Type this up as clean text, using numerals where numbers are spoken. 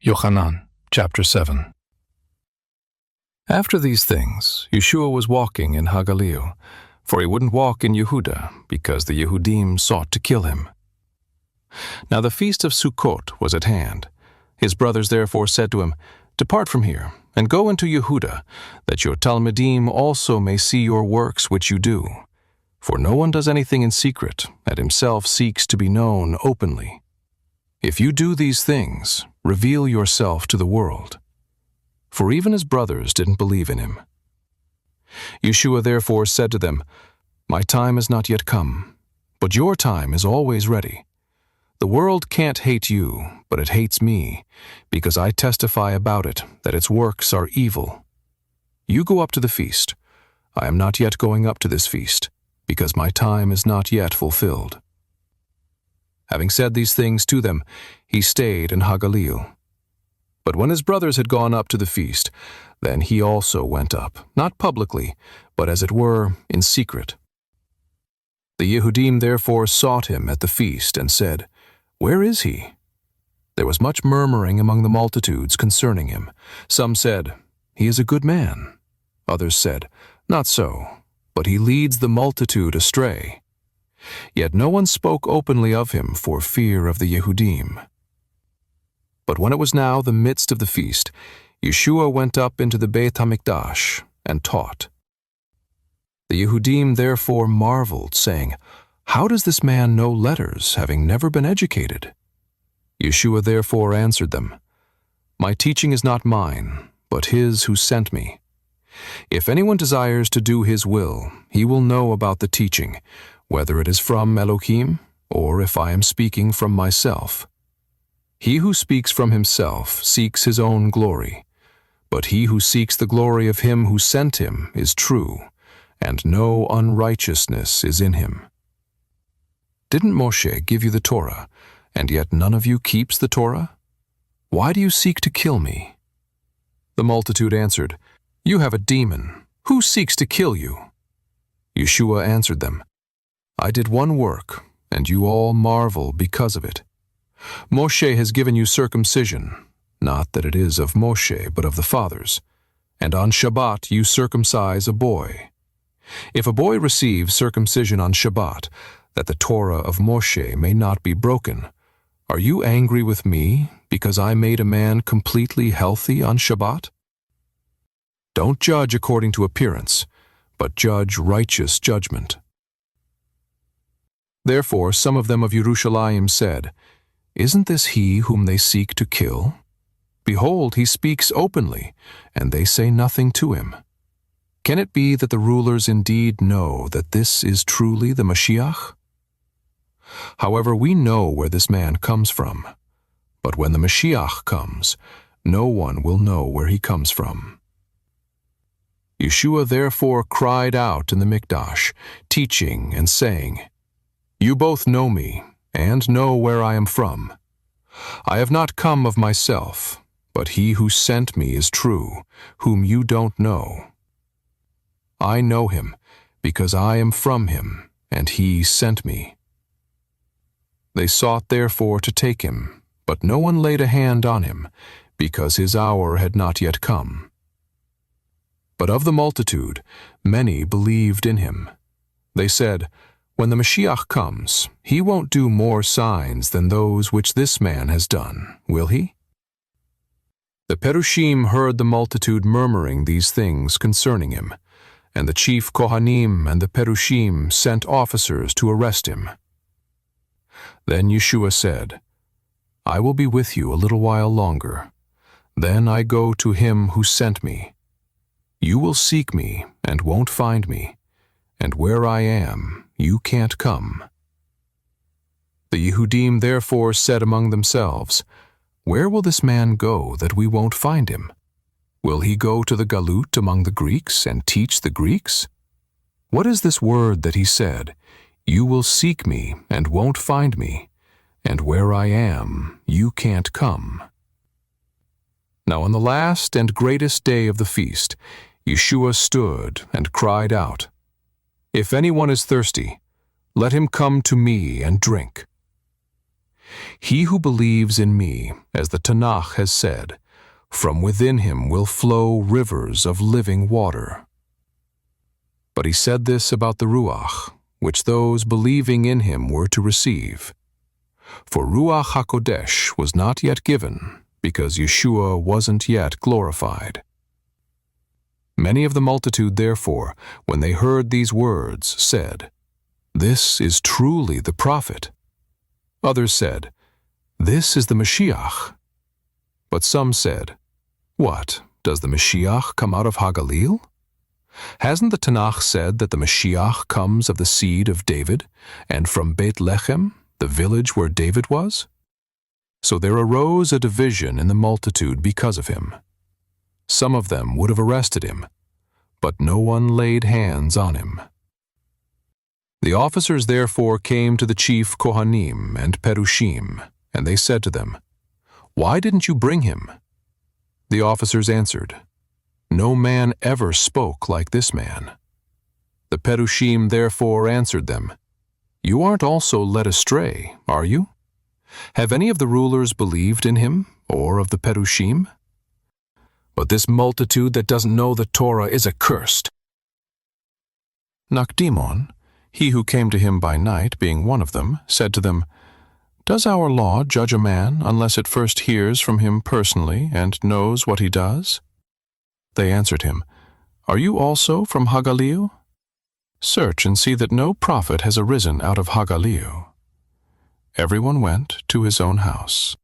Yochanan, chapter 7. After these things, Yeshua was walking in Hagalil, for he wouldn't walk in Yehuda, because the Yehudim sought to kill him. Now the feast of Sukkot was at hand. His brothers therefore said to him, "Depart from here, and go into Yehuda, that your Talmidim also may see your works which you do. For no one does anything in secret, and himself seeks to be known openly. If you do these things, reveal yourself to the world." For even his brothers didn't believe in him. Yeshua therefore said to them, "My time has not yet come, but your time is always ready. The world can't hate you, but it hates me, because I testify about it that its works are evil. You go up to the feast. I am not yet going up to this feast, because my time is not yet fulfilled." Having said these things to them, he stayed in Hagalil. But when his brothers had gone up to the feast, then he also went up, not publicly, but as it were, in secret. The Yehudim therefore sought him at the feast and said, "Where is he?" There was much murmuring among the multitudes concerning him. Some said, "He is a good man." Others said, "Not so, but he leads the multitude astray." Yet no one spoke openly of him for fear of the Yehudim. But when it was now the midst of the feast, Yeshua went up into the Beit HaMikdash and taught. The Yehudim therefore marveled, saying, "How does this man know letters, having never been educated?" Yeshua therefore answered them, "My teaching is not mine, but his who sent me. If anyone desires to do his will, he will know about the teaching, whether it is from Elohim, or if I am speaking from myself. He who speaks from himself seeks his own glory, but he who seeks the glory of him who sent him is true, and no unrighteousness is in him. Didn't Moshe give you the Torah, and yet none of you keeps the Torah? Why do you seek to kill me?" The multitude answered, "You have a demon. Who seeks to kill you?" Yeshua answered them, "I did one work, and you all marvel because of it. Moshe has given you circumcision, not that it is of Moshe, but of the fathers, and on Shabbat you circumcise a boy. If a boy receives circumcision on Shabbat, that the Torah of Moshe may not be broken, are you angry with me because I made a man completely healthy on Shabbat? Don't judge according to appearance, but judge righteous judgment." Therefore some of them of Yerushalayim said, "Isn't this he whom they seek to kill? Behold, he speaks openly, and they say nothing to him. Can it be that the rulers indeed know that this is truly the Mashiach? However, we know where this man comes from, but when the Mashiach comes, no one will know where he comes from." Yeshua therefore cried out in the Mikdash, teaching and saying, "You both know me, and know where I am from. I have not come of myself, but he who sent me is true, whom you don't know. I know him, because I am from him, and he sent me." They sought therefore to take him, but no one laid a hand on him, because his hour had not yet come. But of the multitude, many believed in him. They said, "When the Mashiach comes, he won't do more signs than those which this man has done, will he?" The Perushim heard the multitude murmuring these things concerning him, and the chief Kohanim and the Perushim sent officers to arrest him. Then Yeshua said, "I will be with you a little while longer. Then I go to him who sent me. You will seek me and won't find me, and where I am, you can't come." The Yehudim therefore said among themselves, "Where will this man go that we won't find him? Will he go to the Galut among the Greeks and teach the Greeks? What is this word that he said, 'You will seek me and won't find me, and where I am, you can't come'?" Now on the last and greatest day of the feast, Yeshua stood and cried out, "If anyone is thirsty, let him come to me and drink. He who believes in me, as the Tanakh has said, from within him will flow rivers of living water. But he said this about the Ruach, which those believing in him were to receive. For Ruach HaKodesh was not yet given, because Yeshua wasn't yet glorified. Many of the multitude, therefore, when they heard these words, said, "This is truly the prophet." Others said, "This is the Mashiach." But some said, "What, does the Mashiach come out of Hagalil? Hasn't the Tanakh said that the Mashiach comes of the seed of David, and from Bethlehem, the village where David was?" So there arose a division in the multitude because of him. Some of them would have arrested him, but no one laid hands on him. The officers therefore came to the chief Kohanim and Perushim, and they said to them, "Why didn't you bring him?" The officers answered, "No man ever spoke like this man." The Perushim therefore answered them, "You aren't also led astray, are you? Have any of the rulers believed in him, or of the Perushim? But this multitude that doesn't know the Torah is accursed." Nakdimon, he who came to him by night, being one of them, said to them, "Does our law judge a man unless it first hears from him personally and knows what he does?" They answered him, "Are you also from Hagalil? Search and see that no prophet has arisen out of Hagalil." Everyone went to his own house.